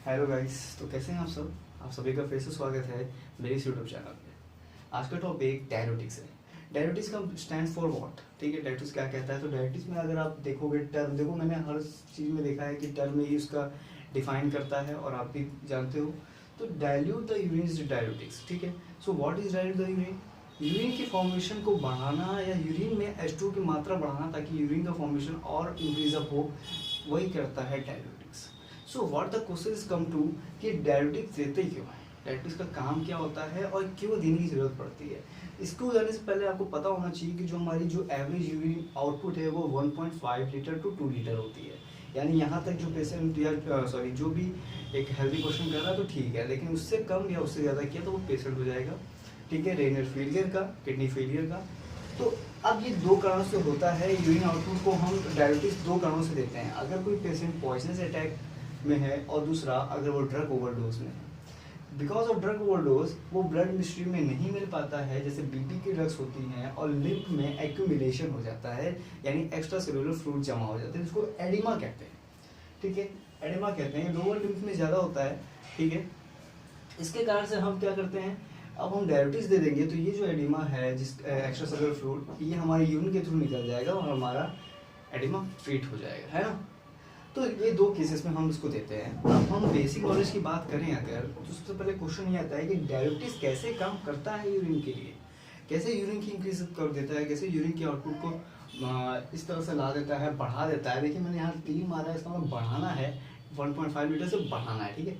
Hello guys, तो कैसे हैं आप सब। आप सभी का फिर से स्वागत है मेरे इस यूट्यूब चैनल पे। आज का टॉपिक डायबिटिक्स है। डायबिटिक्स का स्टैंड फॉर व्हाट, ठीक है। डायबिटिक्स क्या कहता है, तो डायबिटिक्स में अगर आप देखोगे टर्म, देखो मैंने हर चीज़ में देखा है कि टर्म में ही उसका डिफाइन करता है और आप भी जानते हो। तो dilute the urine is diabetics, ठीक है। So what is dilute the urine. Urine की फॉर्मेशन को बढ़ाना या यूरिन में H2 की मात्रा बढ़ाना ताकि यूरिन का फॉर्मेशन और इंक्रीज अप हो, वही करता है diabetics. So what the question is come to कि डायबिटिक्स देते क्यों है, डायबिटिक्स का काम क्या होता है और क्यों देने की जरूरत पड़ती है। इसको जाने से पहले आपको पता होना चाहिए कि जो हमारी जो एवरेज यूरिन आउटपुट है वो 1.5 लीटर टू 2 लीटर होती है। यानी यहाँ तक जो पेशेंट या सॉरी जो भी एक हेल्दी क्वेश्चन कर रहा है तो ठीक है, लेकिन उससे कम या उससे ज़्यादा किया तो वो पेशेंट हो जाएगा, ठीक है, रेनल फेलियर का, किडनी फेलियर का। तो अब ये दो कारणों से होता है। यूरिन आउटपुट को हम डायबिटिक्स दो कारणों से देते हैं। अगर कोई पेशेंट पॉइजनस अटैक में है और दूसरा अगर वो ड्रग ओवरडोज में है। बिकॉज ऑफ ड्रग ओवरडोज वो ब्लड स्ट्रीम में नहीं मिल पाता है, जैसे बीपी की ड्रग्स होती हैं, और लिम्फ में एक्यूमुलेशन हो जाता है, यानी एक्स्ट्रा सेलुलर फ्लूइड जमा हो जाते हैं, जिसको एडिमा कहते हैं, ठीक है। एडिमा कहते हैं, लोअर लिम्फ में ज़्यादा होता है, ठीक है। इसके कारण से हम क्या करते हैं, अब हम डायबिटीज दे देंगे तो ये जो एडिमा है, जिस एक्स्ट्रा सेलुलर फ्लूइड, ये हमारे यूरिन के थ्रू निकल जाएगा और हमारा एडिमा ट्रीट हो जाएगा, है ना। तो ये दो केसेस में हम इसको देते हैं। अब हम बेसिक नॉलेज की बात करें अगर, तो सबसे पहले क्वेश्चन ये आता है कि डायबिटीज कैसे काम करता है यूरिन के लिए, कैसे यूरिन की इंक्रीज कर देता है, कैसे यूरिन के आउटपुट को इस तरह से ला देता है, बढ़ा देता है। देखिए मैंने यहाँ 3 मारा है, इसका मतलब बढ़ाना है, 1.5 लीटर से बढ़ाना है, ठीक है।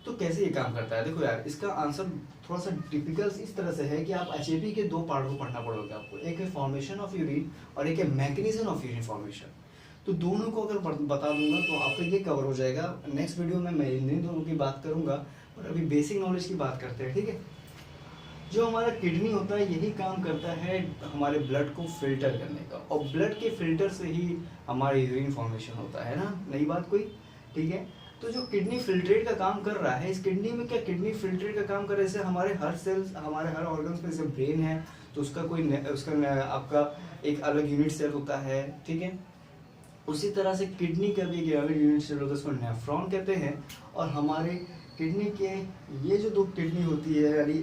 तो कैसे ये काम करता है, देखो यार इसका आंसर थोड़ा सा टिपिकल इस तरह से है कि आप HAP के दो पार्ट को पढ़ना पड़ेगा आपको। एक है फॉर्मेशन ऑफ यूरिन और एक है मैकेनिज्म ऑफ यूरिन फॉर्मेशन। तो दोनों को अगर बता दूंगा तो आपका ये कवर हो जाएगा। नेक्स्ट वीडियो में मैं इन दोनों की बात करूंगा, और अभी बेसिक नॉलेज की बात करते हैं, ठीक है। जो हमारा किडनी होता है यही काम करता है हमारे ब्लड को फिल्टर करने का, और ब्लड के फिल्टर से ही हमारा यूरिन फॉर्मेशन होता है ना, नई बात कोई, ठीक है। तो जो किडनी फिल्ट्रेट का काम कर रहा है, इस किडनी में क्या किडनी फिल्ट्रेट का काम कर रहा है, जैसे हमारे हर सेल्स, हमारे हर ऑर्गन्स में, जैसे ब्रेन है तो उसका कोई आपका एक अलग यूनिट सेल होता है, ठीक है। उसी तरह से किडनी का भी एक अलग यूनिट सेल होता है, उसको नेफ्रॉन कहते हैं। और हमारे किडनी के ये जो दो किडनी होती है, यानी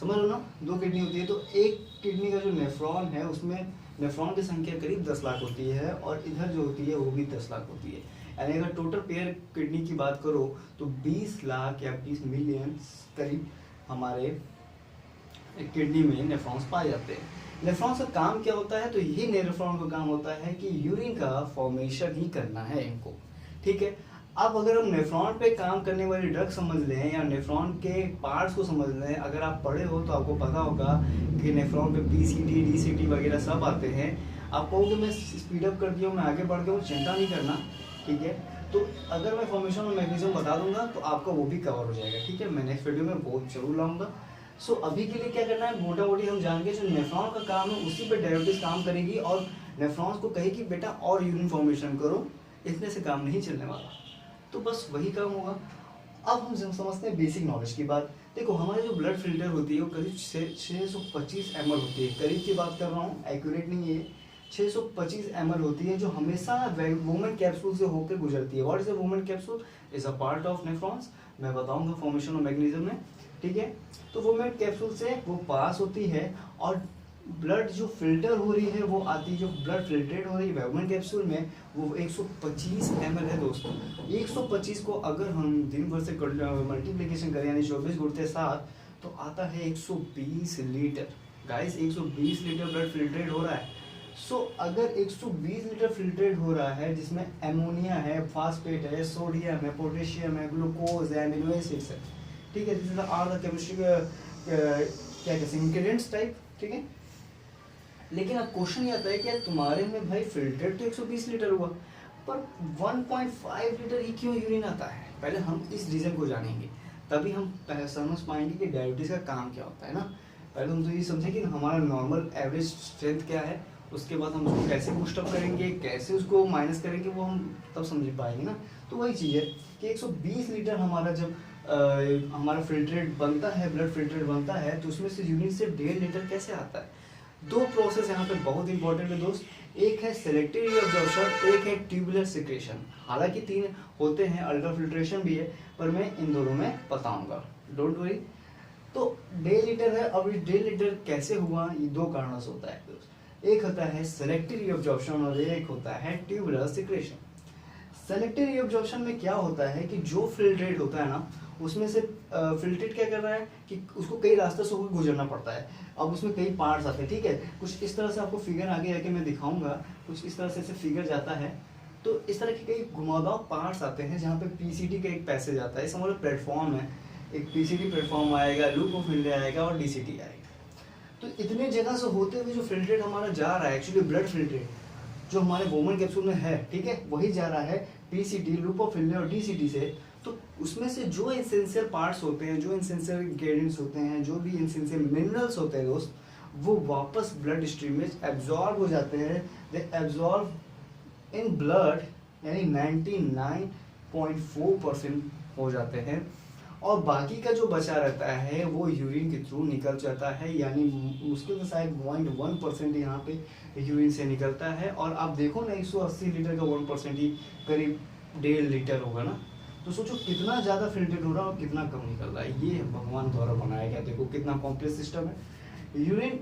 समझ लो ना, दो किडनी होती है, तो एक किडनी का जो नेफ्रॉन है उसमें नेफ्रॉन की संख्या करीब 10 लाख होती है, और इधर जो होती है वो भी 10 लाख होती है। यानी अगर टोटल पेयर किडनी की बात करो तो 20 लाख या 20 मिलियन करीब हमारे किडनी में नेफ्रॉन्स पाए जाते हैं। नेफ्रॉन्स का काम क्या होता है, तो यही नेफ्रॉन का काम होता है कि यूरिन का फॉर्मेशन ही करना है इनको, ठीक है। अब अगर हम नेफ्रॉन पे काम करने वाली ड्रग समझ लें या नेफ्रॉन के पार्ट्स को समझ लें, अगर आप पढ़े हो तो आपको पता होगा कि नेफ्रॉन पे PCT DCT वगैरह सब आते हैं। आप कहोगे मैं स्पीड अप कर दिया हूँ, मैं आगे बढ़ गया हूँ, चिंता नहीं करना, ठीक है। तो अगर मैं फॉर्मेशन और मैकेनिज्म बता दूंगा तो आपका वो भी कवर हो जाएगा, ठीक है। मैं नेक्स्ट वीडियो में वो जरूर लाऊंगा। सो अभी के लिए क्या करना है, मोटा मोटी हम जान के जो नेफ्रॉन का काम है उसी पे डायबिटीज काम करेगी, और नेफ्रॉन्स को कहेगी बेटा और यूरिन फॉर्मेशन करो, इतने से काम नहीं चलने वाला, तो बस वही काम होगा। अब हम समझते हैं बेसिक नॉलेज की बात। देखो हमारी जो ब्लड फिल्टर होती है वो करीब 625 ml होती है, करीब की बात कर रहा हूँ, एक्यूरेट नहीं है। 625 ml होती है, जो हमेशा वुमेन कैप्सूल से होकर गुजरती है। What is a women capsule, is a part of nephrons, मैं बताऊंगा फॉर्मेशन और मैकेनिज्म में, ठीक है। तो वुमेन कैप्सूल से वो पास होती है, और ब्लड जो फिल्टर हो रही है वो आती है, जो ब्लड फिल्ट्रेट हो रही है वुमेन कैप्सूल में, वो 125 ml है दोस्तों। 125 को अगर हम दिन भर से मल्टीप्लीकेशन करें, यानी 24 गुणते 7, तो आता है 120 litre. Guys 120 litre blood filtrate हो रहा है। सो अगर 120 लीटर फिल्ट्रेट हो रहा है, जिसमें एमोनिया है, फास्फेट है, सोडियम है, पोटेशियम है, ग्लूकोज है, एमिनो एसिड्स है, ठीक है, this is are the chemistry क्या कहते हैं, इंग्रेडिएंट्स टाइप, ठीक है। लेकिन अब क्वेश्चन ये आता है कि यार तुम्हारे में भाई फिल्ट्रेट तो 120 लीटर हुआ, पर 1.5 लीटर ही क्यों यूरिन आता है। पहले हम इस रीजन को जानेंगे, तभी हम समझ पाएंगे कि डायबिटीज का काम क्या होता है ना। पहले हम तो ये समझें कि हमारा नॉर्मल एवरेज स्ट्रेंथ क्या है, उसके बाद हम उसको कैसे बूस्टअप करेंगे, कैसे उसको माइनस करेंगे, वो हम तब समझ पाएंगे ना। तो वही चीज़ है कि 120 लीटर हमारा जब हमारा फिल्ट्रेट बनता है, ब्लड फिल्ट्रेट बनता है, तो उसमें से यूरिन से 1.5 लीटर कैसे आता है। दो प्रोसेस यहाँ पे बहुत इंपॉर्टेंट है दोस्त। एक है सेलेक्टिव रीअब्जॉर्प्शन, एक है ट्यूबुलर सिक्रेशन। हालांकि 3 होते हैं, अल्ट्राफिल्ट्रेशन भी है, पर मैं इन दोनों में बताऊंगा, डोंट वरी। तो डे लिटर है, अब इस डे लिटर कैसे हुआ, ये 2 कारणों से होता है दोस्त। एक होता है सेलेक्टिव रीअब्जॉर्प्शन और एक होता है ट्यूबुलर सिक्रेशन। सेलेक्टिव रीअब्जॉर्प्शन में क्या होता है कि जो फिल्ट्रेट होता है ना, उसमें से फिल्ट्रेट क्या कर रहा है कि उसको कई रास्ते से होकर गुजरना पड़ता है। अब उसमें कई पार्ट्स आते हैं, ठीक है। कुछ इस तरह से आपको फिगर आगे जाके मैं दिखाऊंगा, कुछ इस तरह से फिगर जाता है। तो इस तरह के कई घुमावदार पार्ट्स आते हैं जहाँ पे पीसीटी का एक पैसेज आता है। समझ लो प्लेटफॉर्म है, एक पीसीटी प्लेटफॉर्म आएगा, लूप ऑफ मिल आएगा और डीसीटी आएगा। तो इतने जगह से होते हुए जो फिल्ट्रेट हमारा जा रहा है, एक्चुअली ब्लड फिल्ट्रेट जो हमारे वोमन कैप्सूल में है, ठीक है, वही जा रहा है पीसीटी, लूप ऑफ फिल्ले और डीसीटी से। तो उसमें से जो एसेंशियल पार्ट्स होते हैं, जो एसेंशियल इंग्रेडिएंट्स होते हैं, जो भी एसेंशियल मिनरल्स होते हैं दोस्त, वो वापस ब्लड स्ट्रीम में एब्जॉर्ब हो जाते हैं। दे एब्जॉर्ब इन ब्लड, यानी 99.4% हो जाते हैं, और बाकी का जो बचा रहता है वो यूरिन के थ्रू निकल जाता है, यानी मुश्किल से शायद 0.1% यहाँ पे यूरिन से निकलता है। और आप देखो ना 180 लीटर का 1% ही करीब 1.5 लीटर होगा ना। तो सोचो कितना ज़्यादा फिल्ट्रेट हो रहा है और कितना कम निकल रहा है। ये भगवान द्वारा बनाया गया, देखो कितना कॉम्प्लेक्स सिस्टम है। यूरिन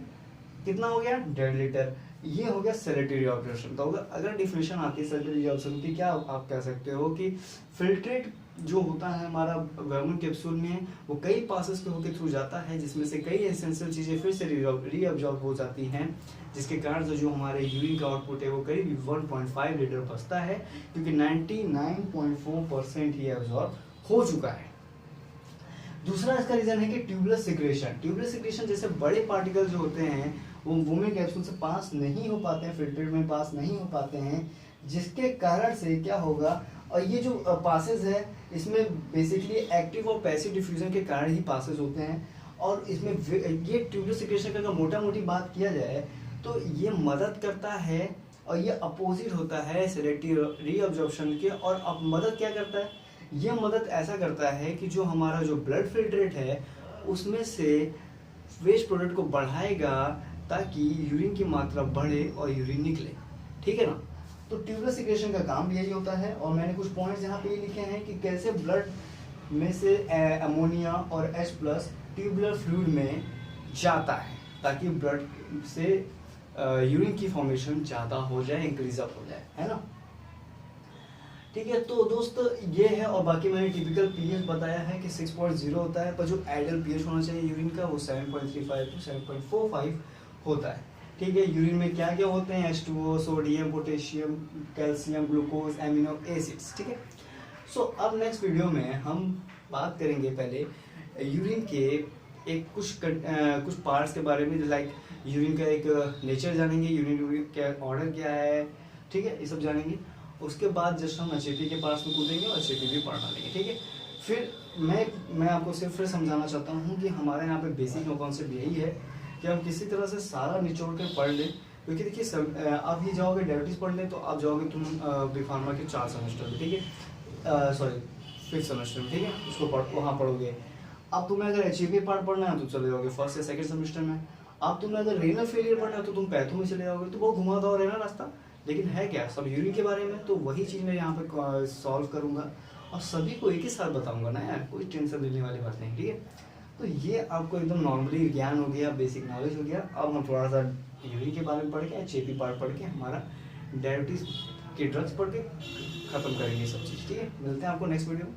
कितना हो गया, 1.5 लीटर। ये हो गया सेलेक्टिव रीअब्जॉर्प्शन। तो अगर डिफिनेशन आती है सेलेक्टिव रीअब्जॉर्प्शन की, क्या आप कह सकते हो कि फिल्ट्रेट जो होता है हमारा वोमन कैप्सूल में, वो कई पासेस के होकर थ्रू जाता है, जिसमें से कई एसेंशियल चीज़ें फिर से रीअब्जॉर्ब हो जाती हैं, जिसके कारण से जो हमारे यूरिन का आउटपुट है वो करीब 1.5 लीटर बचता है, क्योंकि 99.4% ही एब्जॉर्ब हो चुका है। दूसरा इसका रीजन है कि ट्यूबुलर सिक्रेशन। ट्यूबुलर सिक्रेशन जैसे बड़े पार्टिकल जो होते हैं वो वोमन कैप्सूल से पास नहीं हो पाते हैं, फिल्ट्रेट में पास नहीं हो पाते हैं, जिसके कारण से क्या होगा, और ये जो पासेस है इसमें बेसिकली एक्टिव और पैसिव डिफ्यूजन के कारण ही पासेस होते हैं। और इसमें ये ट्यूबुलर सिक्रेशन का अगर मोटा मोटी बात किया जाए तो ये मदद करता है, और ये अपोजिट होता है सेलेक्टिव रीअब्जॉर्प्शन के। और अब मदद क्या करता है, ये मदद ऐसा करता है कि जो हमारा जो ब्लड फिल्ट्रेट है उसमें से वेस्ट प्रोडक्ट को बढ़ाएगा, ताकि यूरिन की मात्रा बढ़े और यूरिन निकले, ठीक है ना। तो ट्यूबुलर सिक्रेशन का काम भी यही होता है। और मैंने कुछ पॉइंट्स यहाँ पे ये लिखे हैं कि कैसे ब्लड में से अमोनिया और H+ ट्यूबुलर फ्लूइड में जाता है, ताकि ब्लड से यूरिन की फॉर्मेशन ज़्यादा हो जाए, इंक्रीज अप हो जाए, है ना। ठीक है, तो दोस्त ये है। और बाकी मैंने टिपिकल पीएच बताया है कि 6.0 होता है, पर जो आइडियल पीएच होना चाहिए यूरिन का वो 7.35 to 7.45 होता है। ठीक है, यूरिन में क्या क्या होते हैं, H2O, sodium, potassium, calcium, glucose, amino acids, ठीक है। सो अब नेक्स्ट वीडियो में हम बात करेंगे पहले यूरिन के एक कुछ पार्ट्स के बारे में, लाइक यूरिन का एक नेचर जानेंगे, यूरिन का ऑर्डर क्या है, ठीक है, ये सब जानेंगे। उसके बाद जस्ट हम HAP के पार्ट्स में कूदेंगे और HAP भी पढ़ डालेंगे, ठीक है। फिर मैं आपको सिर्फ फिर समझाना चाहता हूँ कि हमारे यहाँ पे बेसिक कॉन्सेप्ट यही है कि हम किसी तरह से सारा निचोड़ कर पढ़ लें, क्योंकि देखिए आप ये जाओगे डायबिटीज़ पढ़ने तो आप जाओगे तुम बी फार्मा के 4 सेमेस्टर में, ठीक है, सॉरी 5th सेमेस्टर में, ठीक है, उसको वहाँ पढ़ोगे। अब तुम्हें अगर HAP पार्ट पढ़ना है तो चले जाओगे 1st या 2nd सेमेस्टर में। अब तुम्हें अगर रेनल फेलियर पढ़ना है तो तुम पैथो में चले जाओगे। तो बहुत घुमावदार है ना रास्ता, लेकिन है क्या, सब यूरिन के बारे में। तो वही चीज़ मैं यहाँ पे सॉल्व करूँगा और सभी को एक ही साथ बताऊँगा ना यार, कोई टेंशन लेने वाली बात नहीं, ठीक है। तो ये आपको एकदम नॉर्मली ज्ञान हो गया, बेसिक नॉलेज हो गया। अब हम थोड़ा सा यूरिन के बारे में पढ़ के, HAP पार्ट पढ़ के, हमारा डायबिटीज़ के ड्रग्स पढ़ के ख़त्म करेंगे सब चीज़, ठीक है। मिलते हैं आपको नेक्स्ट वीडियो में।